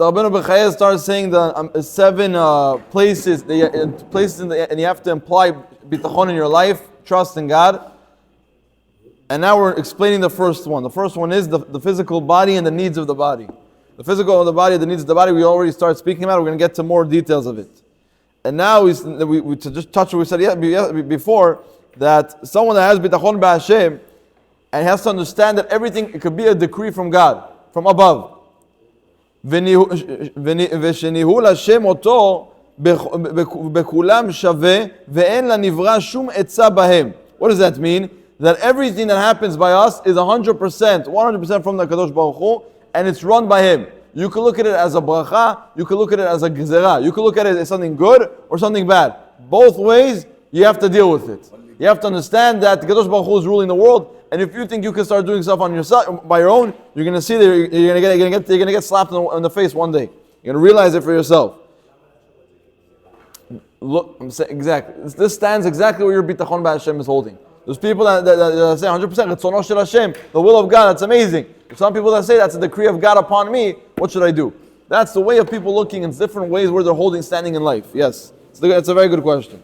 the Rabbeinu B'chaya starts saying the 7 places, and you have to imply bitachon in your life, trust in God. And now we're explaining the first one. The first one is the physical body and the needs of the body. The physical of the body, the needs of the body, we already started speaking about. We're going to get to more details of it. And now we to just touch what we said before, that someone that has bitachon b'Hashem and has to understand that everything, it could be a decree from God, from above. ושניהול השם אותו בכולם שווה ואין לנברא שום עצה בהם. What does that mean? That everything that happens by us is 100% from the Kadosh Baruch Hu, and it's run by Him. You could look at it as a bracha, you could look at it as a gezerah, you could look at it as something good or something bad. Both ways, you have to deal with it. You have to understand that the Kadosh Baruch Hu is ruling the world, and if you think you can start doing stuff on yourself by your own, you're going to see that you're going to get slapped in the face one day. You're going to realize it for yourself. Look, I'm saying exactly. This stands exactly where your bitachon b'Hashem is holding. There's people that say 100% Ritzono shel Hashem, the will of God. That's amazing. There's some people that say that's a decree of God upon me. What should I do? That's the way of people looking in different ways where they're standing in life. Yes, it's a very good question.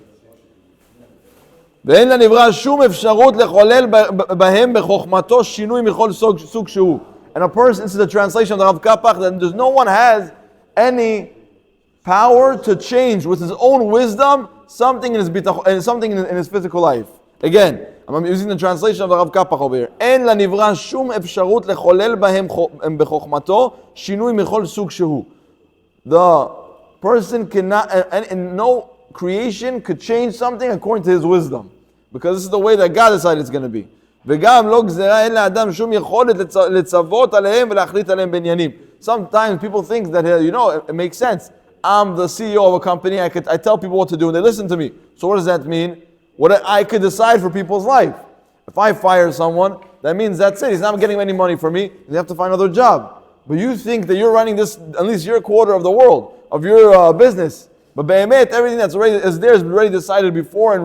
ואין לנברא שום אפשרות לחולל בהם בחוכמתו שינוי מכל סוג שהוא. And a person, this is the translation of the Rav Kapach, that there's no one has any power to change with his own wisdom something in his physical life. Again, I'm using the translation of the Rav Kapach over here. אין לנברא שום אפשרות לחולל בהם בחוכמתו שינוי מכל סוג שהוא. The person cannot, and no creation could change something according to his wisdom. Because this is the way that God decided it's going to be. וגם לא גזרה אין לאדם שום יכולת לצוות עליהם ולהחליט עליהם בעניינים. Sometimes people think that, it makes sense. I'm the CEO of a company, I tell people what to do and they listen to me. So what does that mean? I could decide for people's life. If I fire someone, that means that's it. He's not getting any money from me. They have to find another job. But you think that you're running this, at least your quarter of the world, of your business. But be'emet, everything that's already is there is already decided before and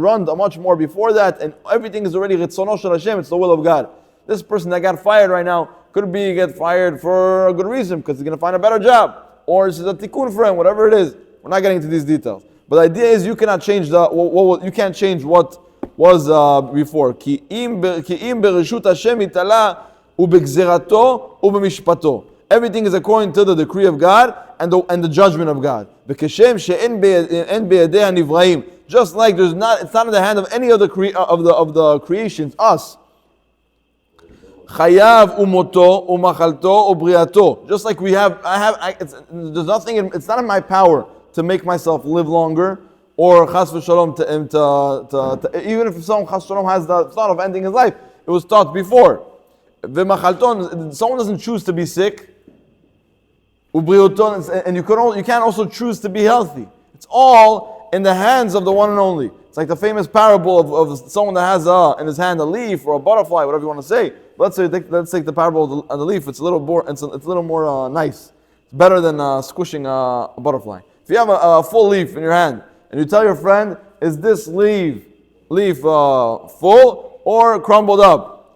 run much more before that, and everything is already Ritzono shel Hashem. It's the will of God. This person that got fired right now could be get fired for a good reason because he's going to find a better job, or this is a tikkun for him, whatever it is. We're not getting into these details. But the idea is you cannot change you can't change what was before. Ki im bereshut Hashem itala ubegzerato ubemishpato. Everything is according to the decree of God and the judgment of God. Just like it's not in the hand of any of the creations, us. Chayav umoto umachalto ubriato. Just like there's nothing. It's not in my power to make myself live longer, or chas v'shalom to even if someone chas v'shalom has the thought of ending his life, it was taught before. V'machalton, someone doesn't choose to be sick. And you can't also choose to be healthy. It's all in the hands of the one and only. It's like the famous parable of someone that has in his hand a leaf or a butterfly, whatever you want to say. Let's take the parable of the leaf. It's a little more nice. It's better than squishing a butterfly. If you have a full leaf in your hand and you tell your friend, is this leaf full or crumbled up?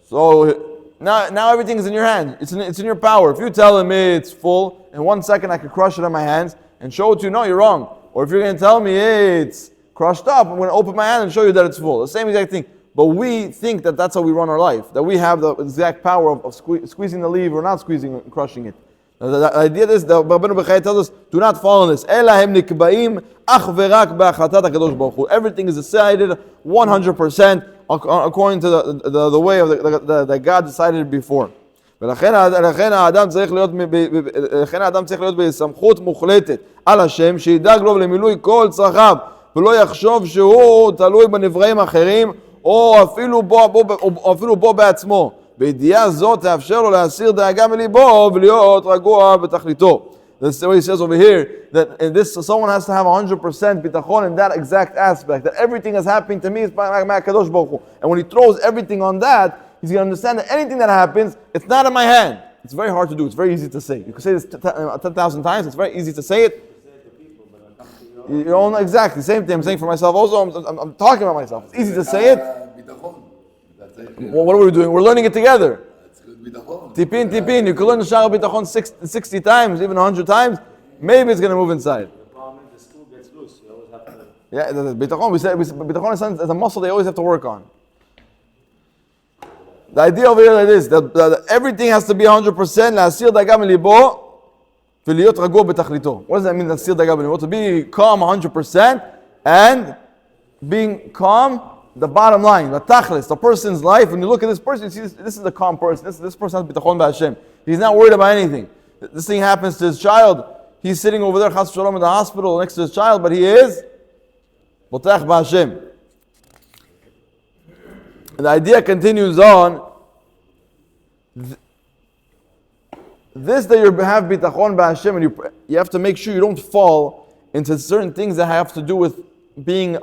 So now everything is in your hand. It's in your power. If you tell him it's full, in 1 second I could crush it in my hands and show it to you. No, you're wrong. Or if you're going to tell me, hey, it's crushed up, I'm going to open my hand and show you that it's full. The same exact thing. But we think that that's how we run our life. That we have the exact power of squeezing the leaf or not squeezing and crushing it. The idea is, the Rabbeinu B'chaya tells us, do not follow this. Everything is decided 100% according to the way of that God decided before. ולכן האדם צריך להיות בסמכות מוחלטת על השם, שידאג לו למילוי כל צרכיו, ולא יחשוב שהוא תלוי בנבראים אחרים, או אפילו בו בעצמו. בידיעה זאת תאפשר לו להסיר דאגה מליבו ולהיות רגוע בתכליתו. That's the way he says over here, that in this, someone has to have 100% bitachon in that exact aspect, that everything that's happening to me is by Kadosh Baruch Hu. And when he throws everything on that, he's going to understand that anything that happens, it's not in my hand. It's very hard to do. It's very easy to say. You can say this 10,000 times. It's very easy to say it. You know, exactly, same thing I'm saying for myself. Also, I'm talking about myself. It's easy to say it. Well, what are we doing? We're learning it together. Tipin. You can learn the Shara Bitachon 60 times, even 100 times. Maybe it's going to move inside. The problem is the school gets loose. You always have to... Yeah, the Bitachon, we said Bitachon is a muscle they always have to work on. The idea over here is that everything has to be 100%. להסיר דאגה מליבו ולהיות רגוע בתכליתו. What does that mean, להסיר דאגה מליבו? To be calm 100% and being calm, the bottom line, the tachlis, the person's life. When you look at this person, you see this is a calm person. This person has bitachon b'Hashem. He's not worried about anything. This thing happens to his child. He's sitting over there, chas v'shalom, in the hospital next to his child, but he is botach b'Hashem. And the idea continues on. This that you have bitachon b'Hashem, and you have to make sure you don't fall into certain things that have to do with being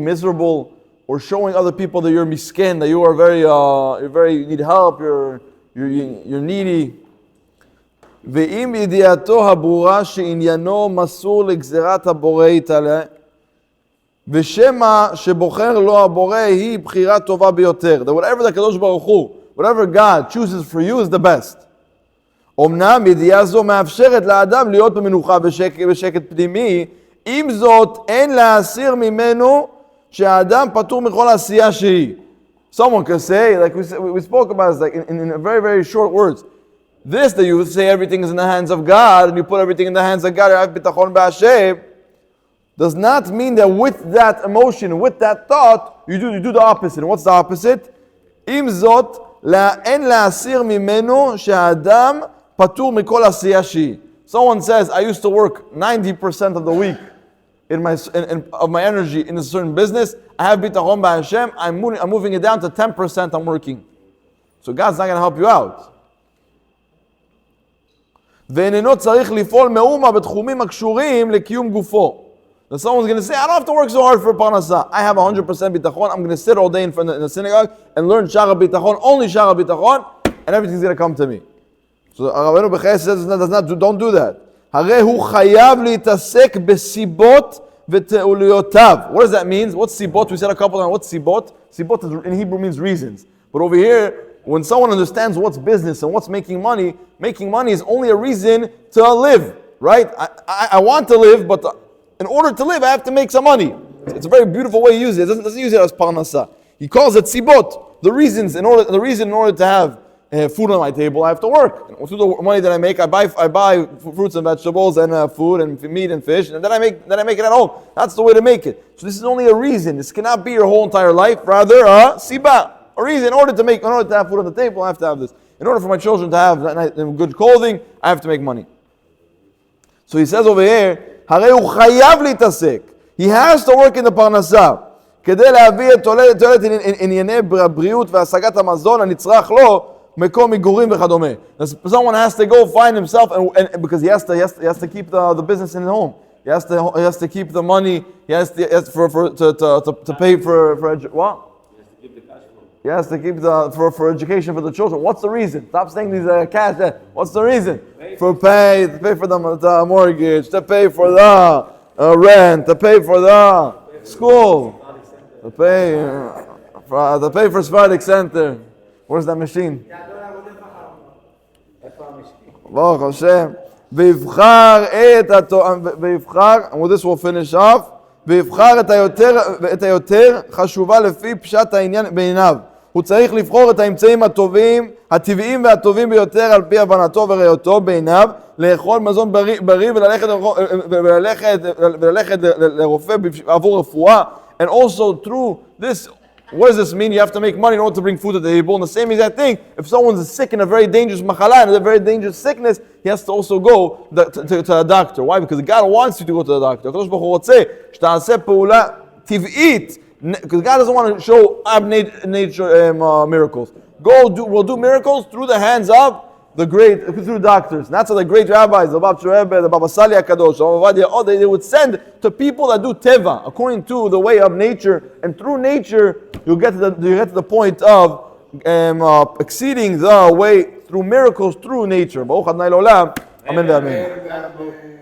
miserable or showing other people that you're miskin, that you are you need help, you're needy. ואם ידיעתו הברורה שעניינו מסור לגזירת הבורא יתעלה, ושמה שבוחר לו הבורא היא בחירה טובה ביותר. That whatever the Kadosh Baruch Hu, whatever God chooses for you is the best. אמנם ידיעה זו מאפשרת לאדם להיות במנוחה ושקט פנימי, עם זאת אין להסיר ממנו שהאדם פטור מכל עשייה שהיא. Someone could say, like we spoke about this, like in very, very short words, this that you say everything is in the hands of God, and you put everything in the hands of God, you have bitachon b'Hashem, does not mean that with that emotion, with that thought, you do the opposite. And what's the opposite? עם זאת, אין להסיר ממנו שהאדם פטור מכל עשייה שהיא. Someone says, I used to work 90% of the week of my energy in a certain business. I have bitachon b'Hashem. I'm moving it down to 10% I'm working. So God's not going to help you out. ואיננו צריך לפעול מאומה בתחומים הקשורים לקיום גופו. Now someone's going to say, I don't have to work so hard for parnasah. I have 100% bitachon. I'm going to sit all day in the synagogue and learn shara bitachon, only shara bitachon, and everything's going to come to me. So Rabbeinu Bechai says, don't do that. הרי הוא חייב להתעסק בסיבות ותעוליותיו. What does that mean? What's sibot? We said a couple times. What's sibot? Sibot in Hebrew means reasons. But over here, when someone understands what's business and what's making money is only a reason to live, right? I want to live, but in order to live, I have to make some money. It's a very beautiful way to use it. It doesn't use it as parnasah. He calls it sibot. The reason in order to have food on my table, I have to work. And through the money that I make, I buy fruits and vegetables and food and meat and fish, and then I make it at home. That's the way to make it. So this is only a reason. This cannot be your whole entire life. Rather, a siba, a reason. In order to have food on the table, I have to have this. In order for my children to have good clothing, I have to make money. So he says over here, הרי הוא חייב להתעסק. He has to work in the parnasah. כדי להביא את תועלת ענייני הבריאות והשגת המזון הנצרך לו, מקום מגורים וכדומה. Someone has to go find himself, and because he has to keep the business in his home. He has to keep the money. He has to pay for what? He has to keep for education for the children. What's the reason? Stop saying these cash. What's the reason? To pay for the mortgage, to pay for the rent, to pay for the school, to pay for Sephardic Center. Where's that machine? Baruch Hashem. ויבחר and with this we'll finish off. ויבחר את היותר חשובה לפי פשט העניין בעיניו. הוא צריך לבחור את האמצעים הטבעיים והטובים ביותר על פי הבנתו וראייתו בעיניו, לאכול מזון בריא וללכת לרופא עבור רפואה. And also through this, what does this mean? You have to make money in order to bring food to the table. And the same exact thing, if someone's sick in a very dangerous machala, in a very dangerous sickness, he has to also go to a doctor. Why? Because God wants you to go to the doctor. הקדוש ברוך הוא רוצה שתעשה פעולה טבעית, because God doesn't want to show nature miracles. We'll do miracles through the hands of through doctors. And that's how the great rabbis, the Bab Rebbe, the Baba Sali HaKadosh, they would send to people that do teva, according to the way of nature. And through nature, you get to the point of exceeding the way through miracles through nature. Baruch Adonai L'olam. Amen.